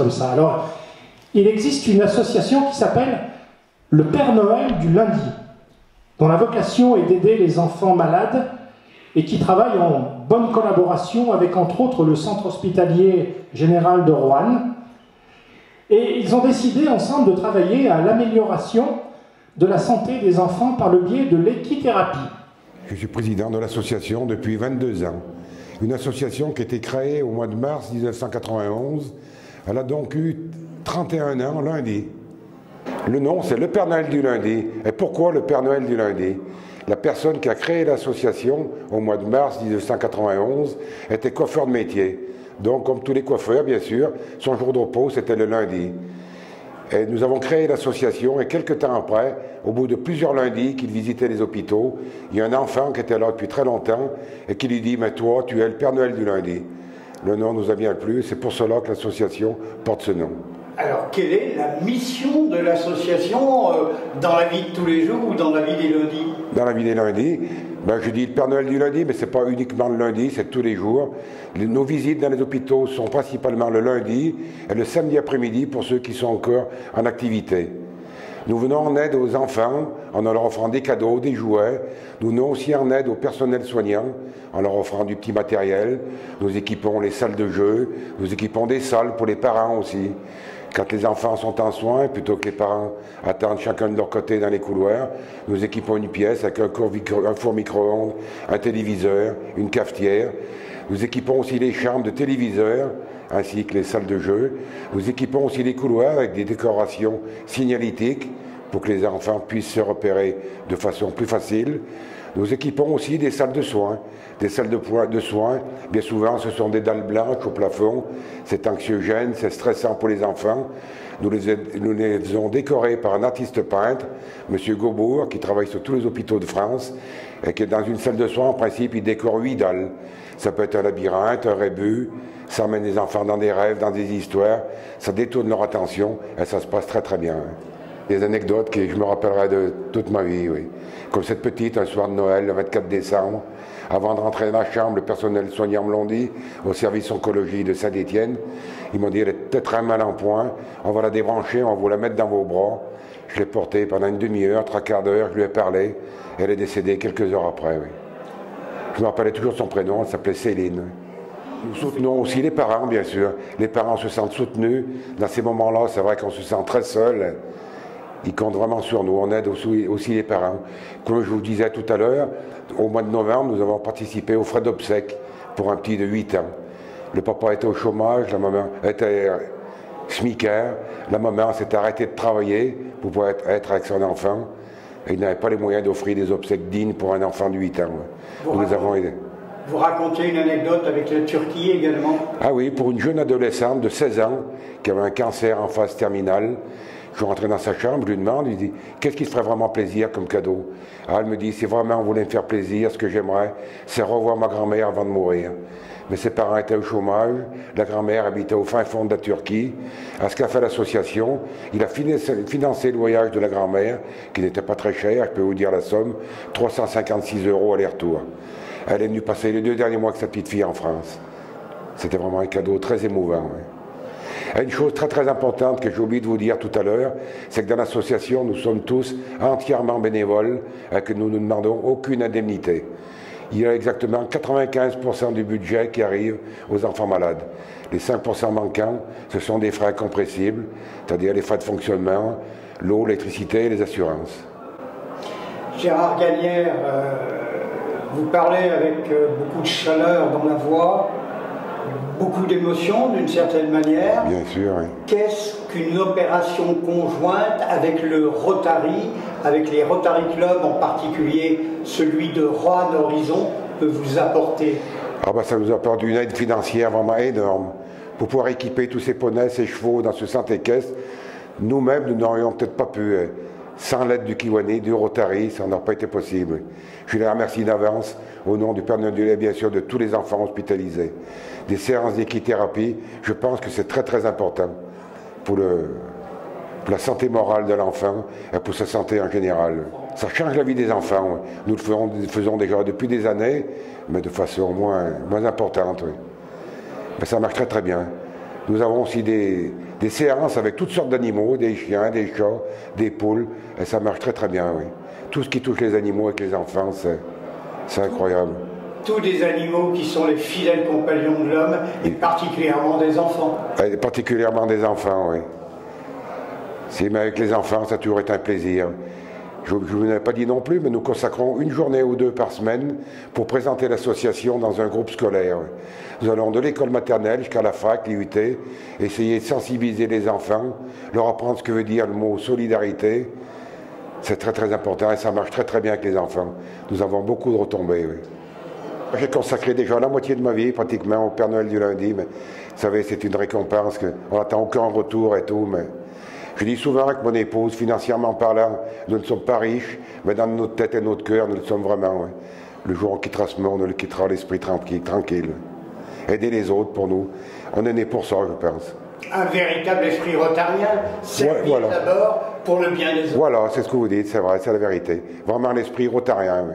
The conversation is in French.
comme ça. Alors, il existe une association qui s'appelle le Père Noël du lundi, dont la vocation est d'aider les enfants malades et qui travaille en bonne collaboration avec, entre autres, le Centre hospitalier général de Roanne. Et ils ont décidé ensemble de travailler à l'amélioration de la santé des enfants par le biais de l'équithérapie. Je suis président de l'association depuis 22 ans. Une association qui a été créée au mois de mars 1991. Elle a donc eu 31 ans lundi. Le nom, c'est le Père Noël du lundi. Et pourquoi le Père Noël du lundi? La personne qui a créé l'association au mois de mars 1991 était coiffeur de métier. Donc, comme tous les coiffeurs, bien sûr, son jour de repos, c'était le lundi. Et nous avons créé l'association et quelques temps après, au bout de plusieurs lundis qu'il visitait les hôpitaux, il y a un enfant qui était là depuis très longtemps et qui lui dit « Mais toi, tu es le Père Noël du lundi ». Le nom nous a bien plu, c'est pour cela que l'association porte ce nom. Alors, quelle est la mission de l'association dans la vie de tous les jours ou dans la vie des lundis? Dans la vie des lundis, je dis le Père Noël du lundi, mais ce n'est pas uniquement le lundi, c'est tous les jours. Nos visites dans les hôpitaux sont principalement le lundi et le samedi après-midi pour ceux qui sont encore en activité. Nous venons en aide aux enfants en leur offrant des cadeaux, des jouets. Nous venons aussi en aide au personnel soignant en leur offrant du petit matériel. Nous équipons les salles de jeu, nous équipons des salles pour les parents aussi. Quand les enfants sont en soins, plutôt que les parents attendent chacun de leur côté dans les couloirs, nous équipons une pièce avec un four micro-ondes, un téléviseur, une cafetière. Nous équipons aussi les chambres de téléviseurs, ainsi que les salles de jeu. Nous équipons aussi les couloirs avec des décorations signalétiques pour que les enfants puissent se repérer de façon plus facile. Nous équipons aussi des salles de soins. Des salles de soins, bien souvent, ce sont des dalles blanches au plafond. C'est anxiogène, c'est stressant pour les enfants. Nous les avons décorés par un artiste peintre, M. Gaubourg, qui travaille sur tous les hôpitaux de France, et qui est dans une salle de soins, en principe, il décore 8 dalles. Ça peut être un labyrinthe, un rébus, ça emmène les enfants dans des rêves, dans des histoires, ça détourne leur attention, et ça se passe très très bien. Des anecdotes que je me rappellerai de toute ma vie, oui. Comme cette petite, un soir de Noël, le 24 décembre, avant de rentrer dans la chambre, le personnel soignant me l'ont dit, au service oncologie de Saint-Étienne. Ils m'ont dit, elle est très mal en point, on va la débrancher, on va vous la mettre dans vos bras. Je l'ai portée pendant une demi-heure, 3/4 d'heure, je lui ai parlé, elle est décédée quelques heures après, oui. Je me rappelais toujours son prénom, elle s'appelait Céline. Nous soutenons aussi les parents, bien sûr. Les parents se sentent soutenus. Dans ces moments-là, c'est vrai qu'on se sent très seul. Ils comptent vraiment sur nous. On aide aussi les parents. Comme je vous disais tout à l'heure, au mois de novembre, nous avons participé aux frais d'obsèques pour un petit de 8 ans. Le papa était au chômage, la maman était smicaire. La maman s'est arrêtée de travailler pour pouvoir être avec son enfant. Et il n'avait pas les moyens d'offrir des obsèques dignes pour un enfant de 8 ans. Nous les avons aidés. Vous racontez une anecdote avec la Turquie également? Ah oui, pour une jeune adolescente de 16 ans qui avait un cancer en phase terminale. Je suis rentré dans sa chambre, je lui demande, il dit « Qu'est-ce qui se ferait vraiment plaisir comme cadeau ?» Alors elle me dit « Si vraiment on voulait me faire plaisir, ce que j'aimerais, c'est revoir ma grand-mère avant de mourir. » Mais ses parents étaient au chômage, la grand-mère habitait au fin fond de la Turquie. À ce qu'a fait l'association, il a financé le voyage de la grand-mère, qui n'était pas très cher, je peux vous dire la somme, 356 € aller-retour. Elle est venue passer les 2 derniers mois avec sa petite fille en France. C'était vraiment un cadeau très émouvant. Oui. Et une chose très très importante que j'ai oublié de vous dire tout à l'heure, c'est que dans l'association, nous sommes tous entièrement bénévoles et que nous ne demandons aucune indemnité. Il y a exactement 95% du budget qui arrive aux enfants malades. Les 5% manquants, ce sont des frais compressibles, c'est-à-dire les frais de fonctionnement, l'eau, l'électricité et les assurances. Gérard Gagnaire, vous parlez avec beaucoup de chaleur dans la voix, beaucoup d'émotion d'une certaine manière. Bien sûr, oui. Qu'est-ce qu'une opération conjointe avec le Rotary, avec les Rotary Club en particulier, celui de Roanne Horizon, peut vous apporter? Ça nous apporte une aide financière vraiment énorme. Pour pouvoir équiper tous ces poneys, ces chevaux dans ce centre équestre, nous-mêmes, nous n'aurions peut-être pas pu. Sans l'aide du Kiwani, du Rotary, ça n'aurait pas été possible. Je les remercie d'avance, au nom du Père Noël du lait, bien sûr, de tous les enfants hospitalisés. Des séances d'équithérapie, je pense que c'est très très important pour la santé morale de l'enfant et pour sa santé en général. Ça change la vie des enfants. Nous le faisons déjà depuis des années, mais de façon moins importante. Oui. Mais ça marche très très bien. Nous avons aussi des séances avec toutes sortes d'animaux, des chiens, des chats, des poules, et ça marche très très bien, oui. Tout ce qui touche les animaux avec les enfants, c'est incroyable. Tous des animaux qui sont les fidèles compagnons de l'homme, et particulièrement des enfants. Et particulièrement des enfants, oui. Si, mais avec les enfants, ça a toujours été un plaisir. Je ne vous l'ai pas dit non plus, mais nous consacrons une journée ou deux par semaine pour présenter l'association dans un groupe scolaire. Nous allons de l'école maternelle jusqu'à la fac, l'IUT, essayer de sensibiliser les enfants, leur apprendre ce que veut dire le mot solidarité. C'est très très important et ça marche très très bien avec les enfants. Nous avons beaucoup de retombées. Oui. J'ai consacré déjà la moitié de ma vie pratiquement au Père Noël du lundi, mais vous savez, c'est une récompense, on n'attend aucun retour et tout, mais je dis souvent avec mon épouse, financièrement parlant, nous ne sommes pas riches, mais dans notre tête et notre cœur, nous le sommes vraiment. Oui. Le jour où on quittera ce monde, on le quittera l'esprit tranquille. Aider les autres pour nous, on est né pour ça, je pense. Un véritable esprit rotarien, servir d'abord pour le bien des autres. Voilà, c'est ce que vous dites, c'est vrai, c'est la vérité. Vraiment l'esprit rotarien, oui.